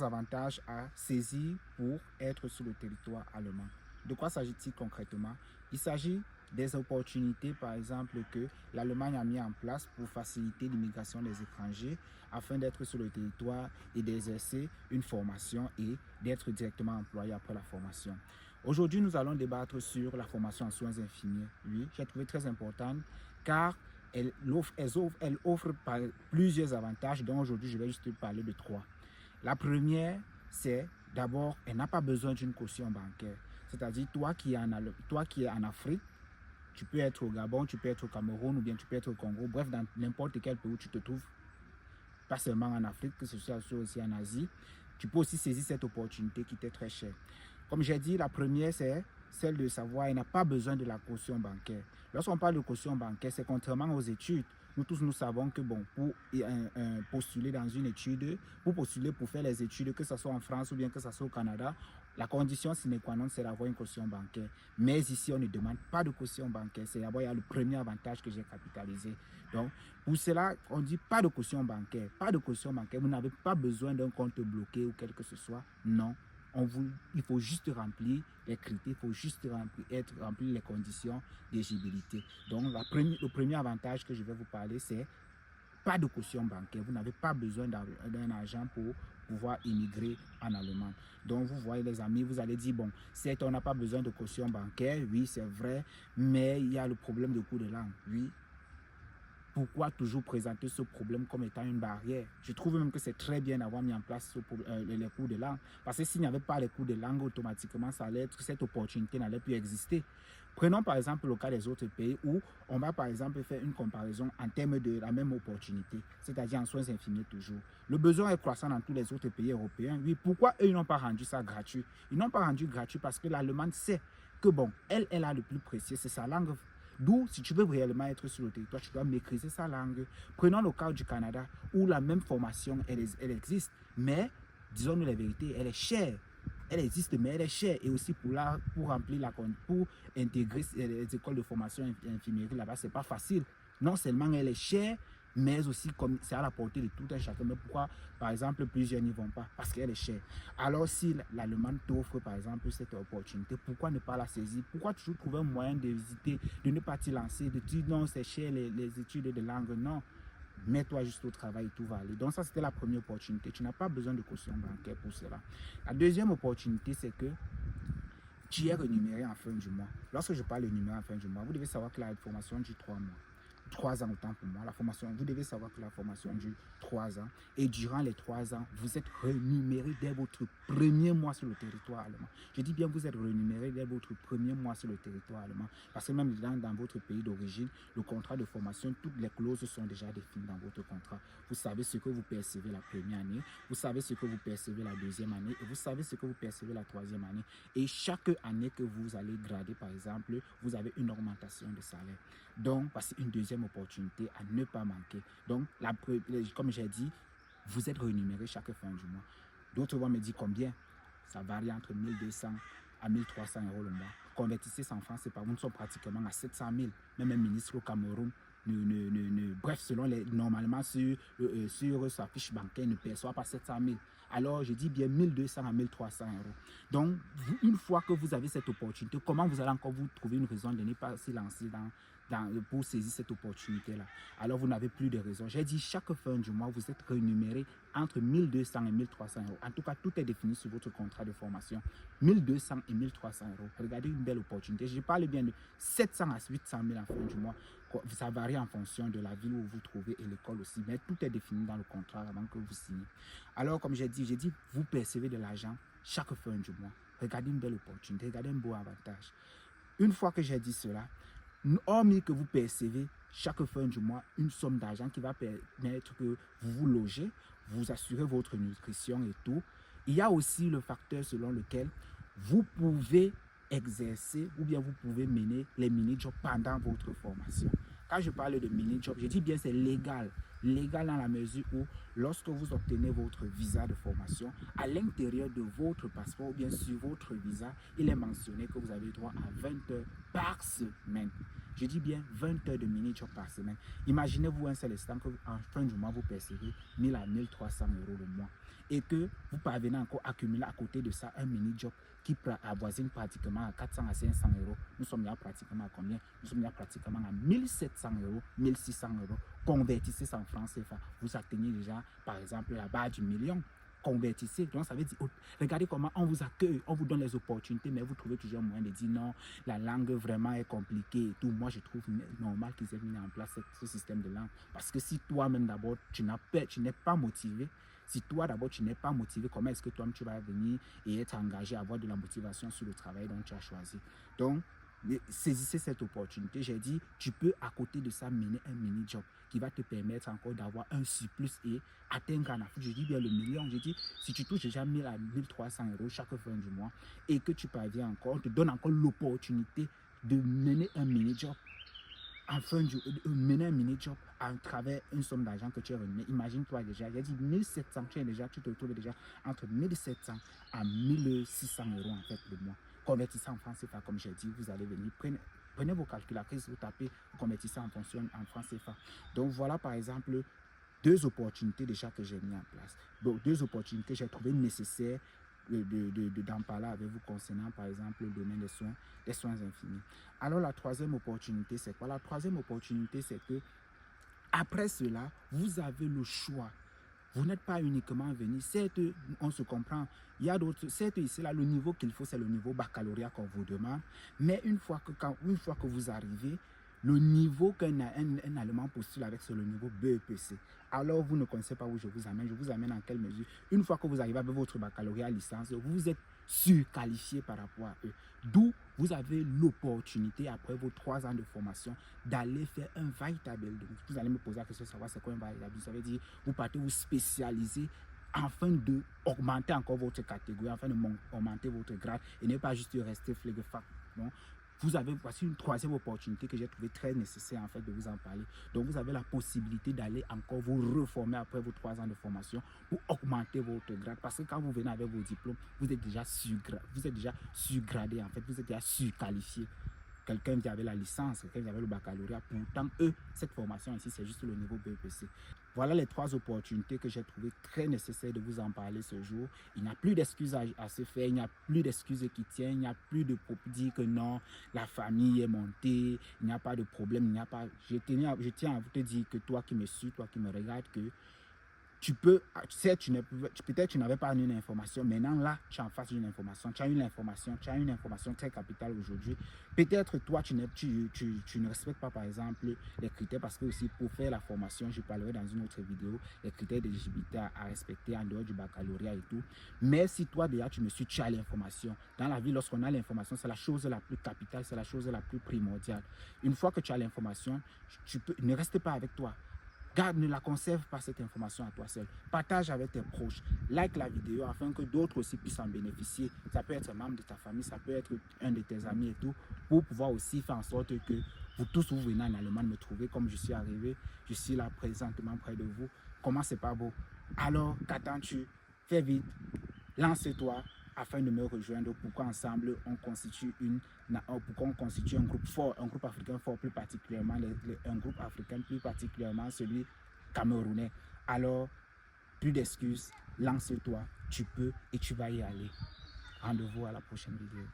avantages à saisir pour être sur le territoire allemand. De quoi s'agit-il concrètement? Il s'agit des opportunités, par exemple, que l'Allemagne a mis en place pour faciliter l'immigration des étrangers afin d'être sur le territoire et d'exercer une formation et d'être directement employé après la formation. Aujourd'hui, nous allons débattre sur la formation en soins infirmiers. Oui, j'ai trouvé très importante car elle offre plusieurs avantages, dont aujourd'hui je vais juste parler de 3. La première, c'est d'abord, elle n'a pas besoin d'une caution bancaire. C'est-à-dire, toi qui es en Afrique, tu peux être au Gabon, tu peux être au Cameroun ou bien tu peux être au Congo, bref, dans n'importe quel pays où tu te trouves, pas seulement en Afrique, que ce soit aussi en Asie, tu peux aussi saisir cette opportunité qui t'est très chère. Comme j'ai dit, la première, c'est celle de savoir qu'elle n'a pas besoin de la caution bancaire. Lorsqu'on parle de caution bancaire, c'est contrairement aux études. Nous tous, nous savons que bon, pour postuler dans une étude, pour postuler pour faire les études, que ce soit en France ou bien que ce soit au Canada, la condition sine qua non, c'est d'avoir une caution bancaire. Mais ici, on ne demande pas de caution bancaire. C'est d'abord, il y a le premier avantage que j'ai capitalisé. Donc, pour cela, on dit pas de caution bancaire. Pas de caution bancaire. Vous n'avez pas besoin d'un compte bloqué ou quelque que ce soit. Non. Il faut juste remplir les critères, il faut juste remplir les conditions d'éligibilité. Donc, le premier avantage que je vais vous parler, c'est pas de caution bancaire. Vous n'avez pas besoin d'un argent pour pouvoir immigrer en Allemagne. Donc, vous voyez les amis, vous allez dire, bon, certes, on n'a pas besoin de caution bancaire, oui, c'est vrai, mais il y a le problème de coût de langue, oui. Pourquoi toujours présenter ce problème comme étant une barrière? Je trouve même que c'est très bien d'avoir mis en place les cours de langue. Parce que s'il n'y avait pas les cours de langue, automatiquement, cette opportunité n'allait plus exister. Prenons par exemple le cas des autres pays où on va par exemple faire une comparaison en termes de la même opportunité, c'est-à-dire en soins infirmiers toujours. Le besoin est croissant dans tous les autres pays européens. Oui, pourquoi eux, ils n'ont pas rendu ça gratuit? Ils n'ont pas rendu gratuit parce que l'Allemagne sait que bon, elle a le plus précieux, c'est sa langue. D'où, si tu veux réellement être sur le territoire, tu dois maîtriser sa langue. Prenons le cas du Canada, où la même formation, elle existe, mais, disons-nous la vérité, elle est chère. Elle existe, mais elle est chère. Et aussi pour intégrer les écoles de formation infirmerie là-bas, c'est pas facile. Non seulement elle est chère, mais aussi comme c'est à la portée de tout un chacun. Mais pourquoi, par exemple, plusieurs n'y vont pas? Parce qu'elle est chère. Alors, si l'Allemagne t'offre, par exemple, cette opportunité, pourquoi ne pas la saisir? Pourquoi toujours trouver un moyen d'hésiter, de ne pas t'y lancer, de dire non, c'est cher les études de langue? Non. Mets-toi juste au travail et tout va aller. Donc ça, c'était la première opportunité. Tu n'as pas besoin de caution bancaire pour cela. La deuxième opportunité, c'est que tu es rémunéré en fin du mois. Lorsque je parle de rémunéré en fin du mois, vous devez savoir que la formation dure 3 mois. 3 ans autant pour moi. La formation, vous devez savoir que la formation dure 3 ans. Et durant les 3 ans, vous êtes rémunéré dès votre premier mois sur le territoire allemand. Je dis bien vous êtes rémunéré dès votre premier mois sur le territoire allemand. Parce que même dans votre pays d'origine, le contrat de formation, toutes les clauses sont déjà définies dans votre contrat. Vous savez ce que vous percevez la première année, vous savez ce que vous percevez la deuxième année et vous savez ce que vous percevez la troisième année. Et chaque année que vous allez grader, par exemple, vous avez une augmentation de salaire. Donc, voici une deuxième opportunité à ne pas manquer. Donc, comme j'ai dit, vous êtes rémunéré chaque fin du mois. D'autres vont me dire combien? Ça varie entre 1200 à 1300 € le mois. Convertissez ça en francs, c'est pas, nous sommes pratiquement à 700 000. Même un ministre au Cameroun, bref, normalement sur sa fiche bancaire, ne perçoit pas 700 000. Alors, je dis bien 1200 à 1300 €. Donc, une fois que vous avez cette opportunité, comment vous allez encore vous trouver une raison de ne pas se lancer pour saisir cette opportunité-là? Alors, vous n'avez plus de raison. J'ai dit, chaque fin du mois, vous êtes rémunéré entre 1200 et 1300 €. En tout cas, tout est défini sur votre contrat de formation. 1200 et 1300 €. Regardez une belle opportunité. Je parle bien de 700 à 800 000 en fin du mois. Ça varie en fonction de la ville où vous vous trouvez et l'école aussi. Mais tout est défini dans le contrat avant que vous signez. Alors, comme j'ai dit, vous percevez de l'argent chaque fin du mois. Regardez une belle opportunité. Regardez un beau avantage. Une fois que j'ai dit cela, hormis que vous percevez chaque fin du mois une somme d'argent qui va permettre que vous vous logez, vous assurez votre nutrition et tout, il y a aussi le facteur selon lequel vous pouvez exercer ou bien vous pouvez mener les mini-jobs pendant votre formation. Quand je parle de mini-job, je dis bien c'est légal. Légal dans la mesure où lorsque vous obtenez votre visa de formation, à l'intérieur de votre passeport ou bien sur votre visa, il est mentionné que vous avez droit à 20 heures par semaine. Je dis bien 20 heures de mini-job par semaine. Imaginez-vous un seul instant qu'en fin du mois, vous percevez 1000 à 1300 euros le mois et que vous parvenez encore à accumuler à côté de ça un mini-job qui avoisine pratiquement à 400 à 500 euros. Nous sommes là pratiquement à combien? Nous sommes là pratiquement à 1700 euros, 1600 euros. Convertissez ça en francs CFA. Vous atteignez déjà, par exemple, la barre du million. Convertissez. Donc, ça veut dire, regardez comment on vous accueille, on vous donne les opportunités, mais vous trouvez toujours un moyen de dire non, la langue vraiment est compliquée et tout. Moi, je trouve normal qu'ils aient mis en place ce système de langue. Parce que si toi-même d'abord, tu n'es pas motivé, si toi d'abord tu n'es pas motivé, comment est-ce que toi tu vas venir et être engagé, avoir de la motivation sur le travail dont tu as choisi? Donc, saisissez cette opportunité. J'ai dit, tu peux à côté de ça mener un mini-job qui va te permettre encore d'avoir un surplus et atteindre en Afrique. Je dis bien le million. Je dis, si tu touches déjà 1000 à 1300 euros chaque fin du mois et que tu parviens encore, on te donne encore l'opportunité de mener un mini-job. Enfin, mener un mini-job à travers une somme d'argent que tu as remis. Imagine-toi déjà, j'ai dit 1700, tu te retrouves déjà entre 1700 à 1600 euros en fait le mois. Convertissez en francs CFA, comme j'ai dit, vous allez venir, prenez vos calculatrices, vous tapez, vous convertissez en fonction en francs CFA. Donc voilà par exemple 2 opportunités déjà que j'ai mis en place. Donc 2 opportunités que j'ai trouvées nécessaires d'en parler avec vous concernant par exemple le domaine des soins infirmiers. Alors la troisième opportunité, c'est quoi? La troisième opportunité, c'est que après cela, vous avez le choix. Vous n'êtes pas uniquement venu. Certes, on se comprend. Il y a d'autres. Certes, ici, là, le niveau qu'il faut, c'est le niveau baccalauréat qu'on vous demande. Mais une fois que vous arrivez, le niveau qu'un Allemand postule avec, c'est le niveau BEPC. Alors, vous ne connaissez pas où je vous amène. Je vous amène en quelle mesure? Une fois que vous arrivez avec votre baccalauréat licence, vous êtes surqualifié par rapport à eux. D'où vous avez l'opportunité, après vos 3 ans de formation, d'aller faire un véritable. Vous allez me poser la question de savoir c'est quoi un véritable. Ça veut dire, vous partez vous spécialiser afin d'augmenter encore votre catégorie, afin d'augmenter votre grade et ne pas juste rester flegfac. Bon. Voici une troisième opportunité que j'ai trouvé très nécessaire en fait de vous en parler. Donc vous avez la possibilité d'aller encore vous reformer après vos 3 ans de formation pour augmenter votre grade. Parce que quand vous venez avec vos diplômes, vous êtes déjà surgradé en fait, vous êtes déjà surqualifié. Quelqu'un qui avait la licence, quelqu'un qui avait le baccalauréat. Pourtant, cette formation ici, c'est juste le niveau BEPC. Voilà les 3 opportunités que j'ai trouvées très nécessaires de vous en parler ce jour. Il n'y a plus d'excuses à se faire, il n'y a plus d'excuses qui tiennent, il n'y a plus de dire que non, la famille est montée, il n'y a pas de problème, il n'y a pas... Je tiens à vous te dire que toi qui me suis, toi qui me regardes, que tu peux, peut-être tu n'avais pas une information, maintenant là, tu es en face d'une information, tu as une information très capitale aujourd'hui. Peut-être toi, tu ne respectes pas par exemple les critères, parce que aussi pour faire la formation, je parlerai dans une autre vidéo, les critères d'éligibilité à respecter en dehors du baccalauréat et tout. Mais si toi déjà tu me suis, tu as l'information. Dans la vie, lorsqu'on a l'information, c'est la chose la plus capitale, c'est la chose la plus primordiale. Une fois que tu as l'information, ne reste pas avec toi. Ne la conserve pas cette information à toi seul. Partage avec tes proches. Like la vidéo afin que d'autres aussi puissent en bénéficier. Ça peut être un membre de ta famille, ça peut être un de tes amis et tout, pour pouvoir aussi faire en sorte que vous tous, vous venez en Allemagne me trouver comme je suis arrivé. Je suis là présentement près de vous. Comment c'est pas beau? Alors, qu'attends-tu? Fais vite. Lance-toi afin de me rejoindre pour qu'ensemble on constitue un groupe fort, un groupe africain fort, plus particulièrement un groupe africain, plus particulièrement celui camerounais. Alors, plus d'excuses, lance-toi, tu peux et tu vas y aller. Rendez-vous à la prochaine vidéo.